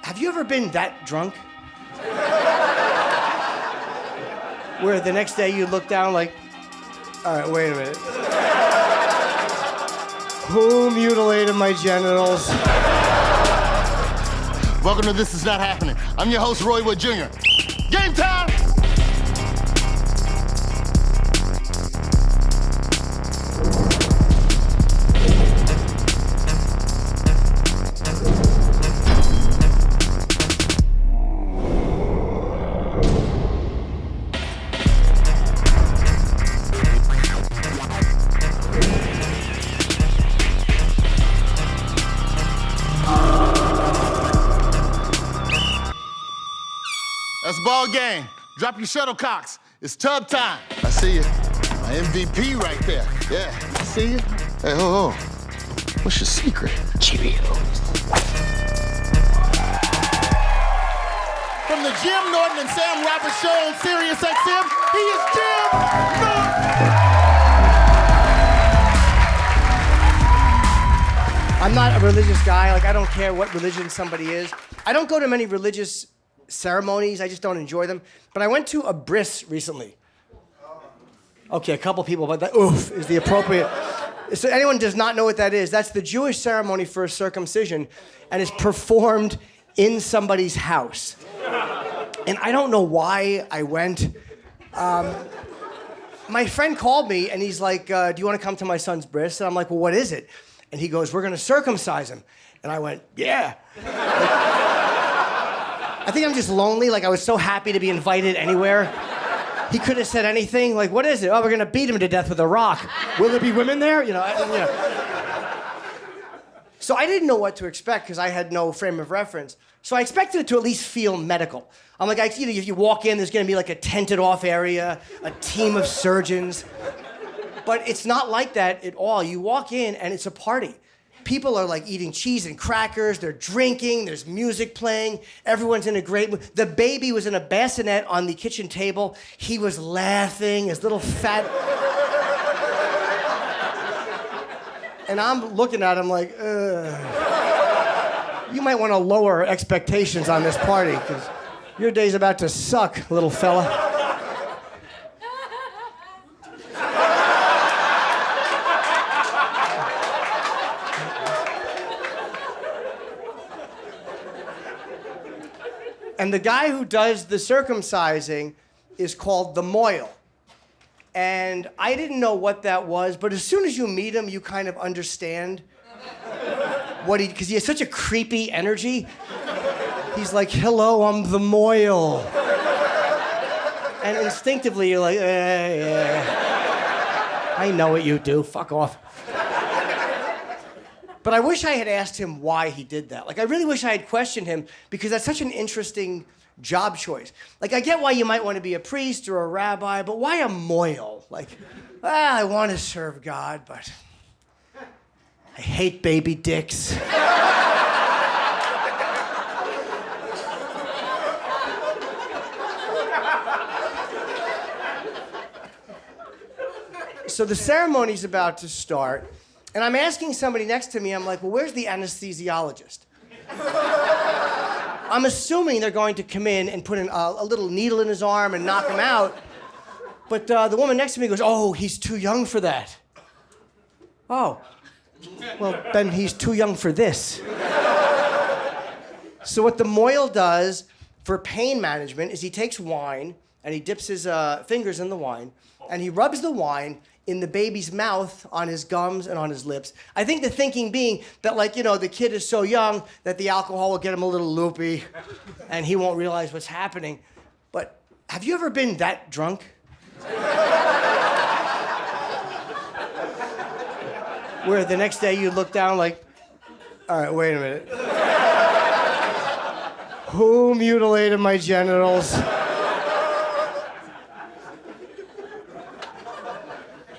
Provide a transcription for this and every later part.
Have you ever been that drunk? Where the next day you look down like, all right, wait a minute. Who mutilated my genitals? Welcome to This Is Not Happening. I'm your host, Roy Wood Jr. Game time! That's ball game. Drop your shuttlecocks. It's tub time. I see you. My MVP right there. Yeah, I see you. Hey, ho, ho. What's your secret? Cheerios. From the Jim Norton and Sam Roberts show on Sirius XM, he is Jim Norton. I'm not a religious guy. Like, I don't care what religion somebody is. I don't go to many religious ceremonies. I just don't enjoy them. But I went to a Bris recently. Okay, a couple people, but that oof is the appropriate. So anyone does not know what that is, that's the Jewish ceremony for a circumcision, and it's performed in somebody's house. And I don't know why I went. My friend called me, and he's like, do you want to come to my son's bris? And I'm like, well, what is it? And he goes, we're going to circumcise him. And I went, yeah. I think I'm just lonely. Like, I was so happy to be invited anywhere. He could have said anything. Like, what is it? Oh, we're going to beat him to death with a rock. Will there be women there? You know. So I didn't know what to expect because I had no frame of reference. So I expected it to at least feel medical. I'm like, if you walk in, there's going to be like a tented off area, a team of surgeons. But it's not like that at all. You walk in and it's a party. People are like eating cheese and crackers, they're drinking, there's music playing, everyone's in a great mood. The baby was in a bassinet on the kitchen table. He was laughing, his little fat... And I'm looking at him like, ugh. You might want to lower expectations on this party, because your day's about to suck, little fella. And the guy who does the circumcising is called the mohel. And I didn't know what that was, but as soon as you meet him, you kind of understand because he has such a creepy energy. He's like, hello, I'm the mohel. And instinctively, you're like, yeah. I know what you do, fuck off. But I wish I had asked him why he did that. Like, I really wish I had questioned him because that's such an interesting job choice. Like, I get why you might want to be a priest or a rabbi, but why a mohel? Like, I want to serve God, but I hate baby dicks. So the ceremony's about to start. And I'm asking somebody next to me, I'm like, well, where's the anesthesiologist? I'm assuming they're going to come in and put a little needle in his arm and knock him out. But the woman next to me goes, oh, he's too young for that. Oh, well, then he's too young for this. So what the mohel does for pain management is he takes wine and he dips his fingers in the wine and he rubs the wine in the baby's mouth, on his gums, and on his lips. I think the thinking being that, like, the kid is so young that the alcohol will get him a little loopy and he won't realize what's happening. But have you ever been that drunk? Where the next day you look down like, all right, wait a minute. Who mutilated my genitals?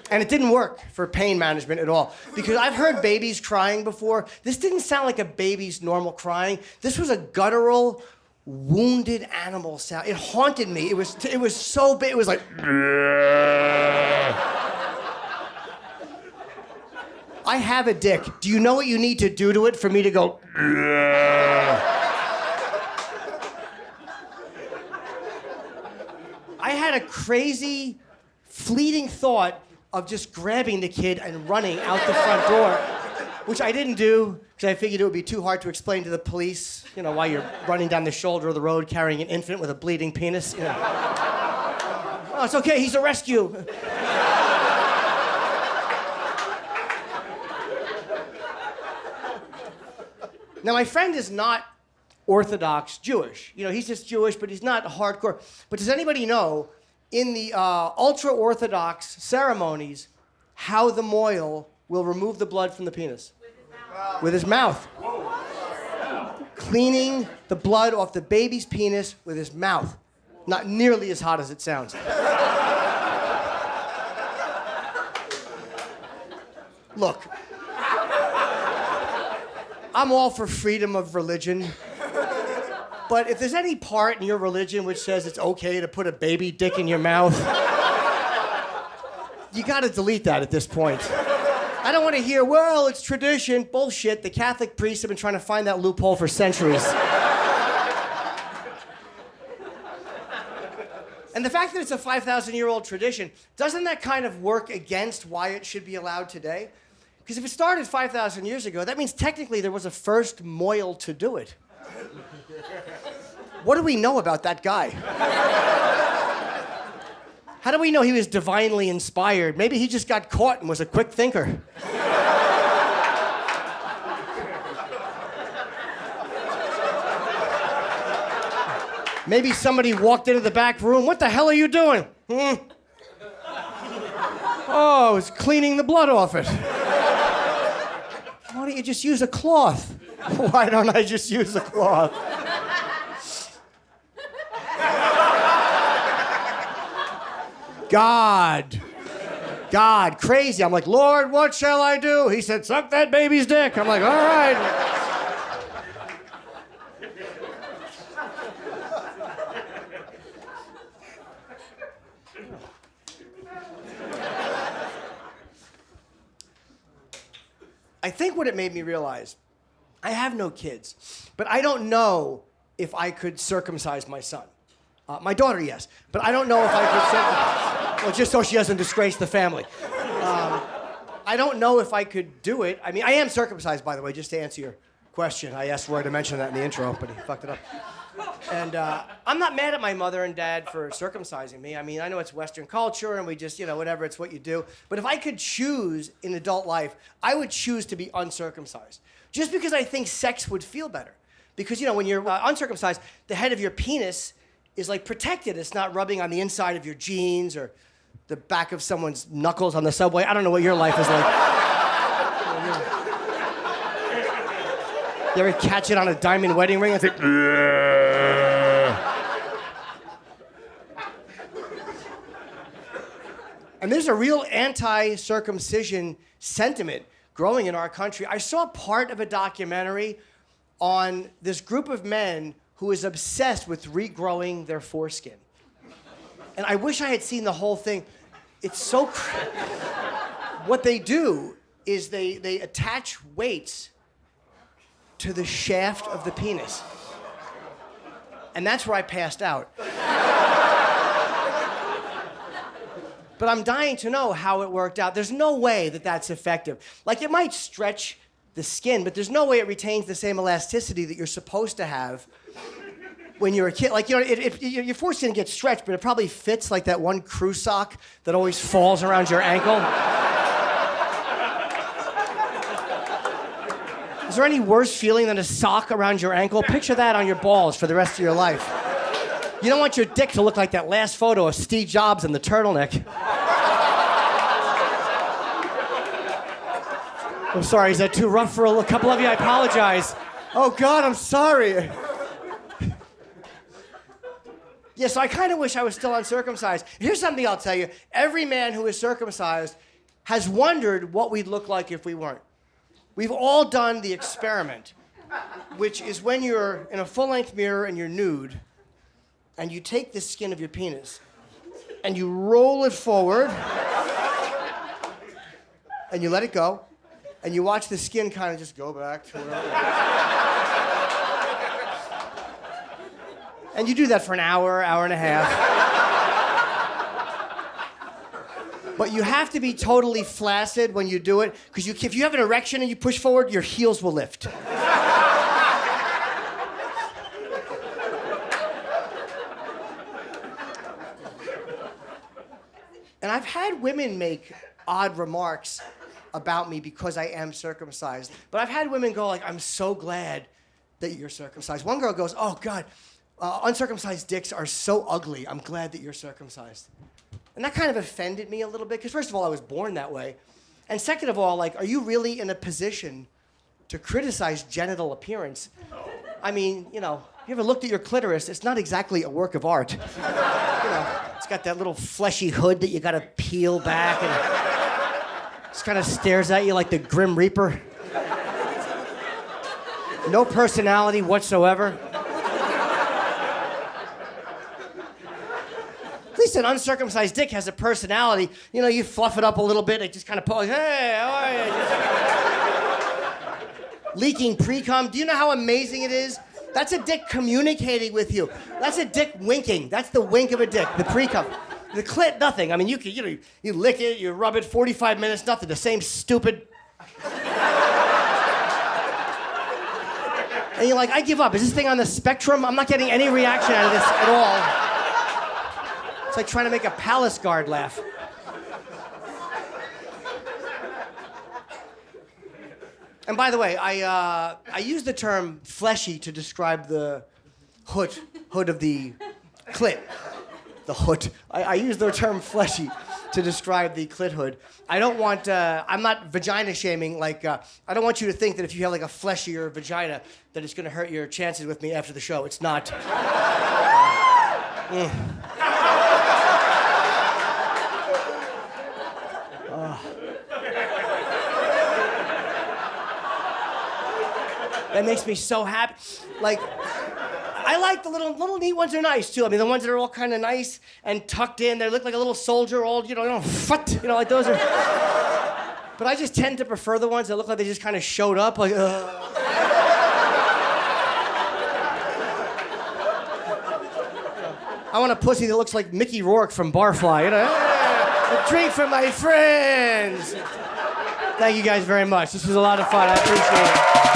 And it didn't work for pain management at all. Because I've heard babies crying before. This didn't sound like a baby's normal crying. This was a guttural, wounded animal sound. It haunted me. It was so big. It was like... I have a dick. Do you know what you need to do to it for me to go... a crazy, fleeting thought of just grabbing the kid and running out the front door, which I didn't do because I figured it would be too hard to explain to the police, while you're running down the shoulder of the road carrying an infant with a bleeding penis. Oh, it's okay, he's a rescue. Now, my friend is not Orthodox Jewish. He's just Jewish, but he's not hardcore. But does anybody know, in the ultra-Orthodox ceremonies, how the mohel will remove the blood from the penis? With his mouth. Cleaning the blood off the baby's penis with his mouth. Not nearly as hot as it sounds. Look, I'm all for freedom of religion. But if there's any part in your religion which says it's okay to put a baby dick in your mouth, you gotta delete that at this point. I don't want to hear, well, it's tradition. Bullshit. The Catholic priests have been trying to find that loophole for centuries. And the fact that it's a 5,000-year-old tradition, doesn't that kind of work against why it should be allowed today? Because if it started 5,000 years ago, that means technically there was a first mohel to do it. What do we know about that guy? How do we know he was divinely inspired? Maybe he just got caught and was a quick thinker. Maybe somebody walked into the back room. What the hell are you doing? Oh, it's cleaning the blood off it. Why don't you just use a cloth? Why don't I just use a cloth? God, crazy. I'm like, Lord, what shall I do? He said, suck that baby's dick. I'm like, all right. I think what it made me realize, I have no kids, but I don't know if I could circumcise my son. My daughter, yes, but I don't know if I could circumcise, well, just so she doesn't disgrace the family. I don't know if I could do it. I mean, I am circumcised, by the way, just to answer your question. I asked Roy to mention that in the intro, but he fucked it up. And I'm not mad at my mother and dad for circumcising me. I mean, I know it's Western culture and we just, whatever, it's what you do. But if I could choose in adult life, I would choose to be uncircumcised. Just because I think sex would feel better. Because, when you're uncircumcised, the head of your penis is like protected. It's not rubbing on the inside of your jeans or the back of someone's knuckles on the subway. I don't know what your life is like. You ever catch it on a diamond wedding ring and say, and there's a real anti-circumcision sentiment growing in our country. I saw part of a documentary on this group of men who is obsessed with regrowing their foreskin. And I wish I had seen the whole thing. It's so what they do is they attach weights to the shaft of the penis. And that's where I passed out. But I'm dying to know how it worked out. There's no way that that's effective. Like, it might stretch the skin, but there's no way it retains the same elasticity that you're supposed to have when you're a kid. Like, your foreskin gets stretched, but it probably fits like that one crew sock that always falls around your ankle. Is there any worse feeling than a sock around your ankle? Picture that on your balls for the rest of your life. You don't want your dick to look like that last photo of Steve Jobs in the turtleneck. I'm sorry, is that too rough for a couple of you? I apologize. Oh, God, I'm sorry. Yeah, so I kind of wish I was still uncircumcised. Here's something I'll tell you. Every man who is circumcised has wondered what we'd look like if we weren't. We've all done the experiment, which is when you're in a full-length mirror and you're nude, and you take the skin of your penis, and you roll it forward, and you let it go, and you watch the skin kind of just go back to wherever. And you do that for an hour, hour and a half. But you have to be totally flaccid when you do it, because if you have an erection and you push forward, your heels will lift. And I've had women make odd remarks about me because I am circumcised. But I've had women go like, I'm so glad that you're circumcised. One girl goes, oh God, uncircumcised dicks are so ugly. I'm glad that you're circumcised. And that kind of offended me a little bit, because first of all, I was born that way. And second of all, like, are you really in a position to criticize genital appearance? I mean, you know, you ever looked at your clitoris? It's not exactly a work of art. You know, it's got that little fleshy hood that you gotta peel back, and it just kind of stares at you like the Grim Reaper. No personality whatsoever. At least an uncircumcised dick has a personality. You know, you fluff it up a little bit, it just kind of pulls, hey, how are you? Leaking pre-cum. Do you know how amazing it is? That's a dick communicating with you. That's a dick winking. That's the wink of a dick, the pre-cum. The clit, nothing. I mean, you lick it, you rub it, 45 minutes, nothing. The same stupid... And you're like, I give up. Is this thing on the spectrum? I'm not getting any reaction out of this at all. It's like trying to make a palace guard laugh. And by the way, I use the term fleshy to describe the hood of the clit. The hood. I use the term fleshy to describe the clit hood. I don't want, I'm not vagina shaming, like, I don't want you to think that if you have like a fleshier vagina, that it's gonna hurt your chances with me after the show. It's not. That makes me so happy. Like, I like the little neat ones are nice too. I mean, the ones that are all kind of nice and tucked in, they look like a little soldier, all, like those are. But I just tend to prefer the ones that look like they just kind of showed up, like, I want a pussy that looks like Mickey Rourke from Barfly, you know? A drink for my friends. Thank you guys very much. This was a lot of fun. I appreciate it.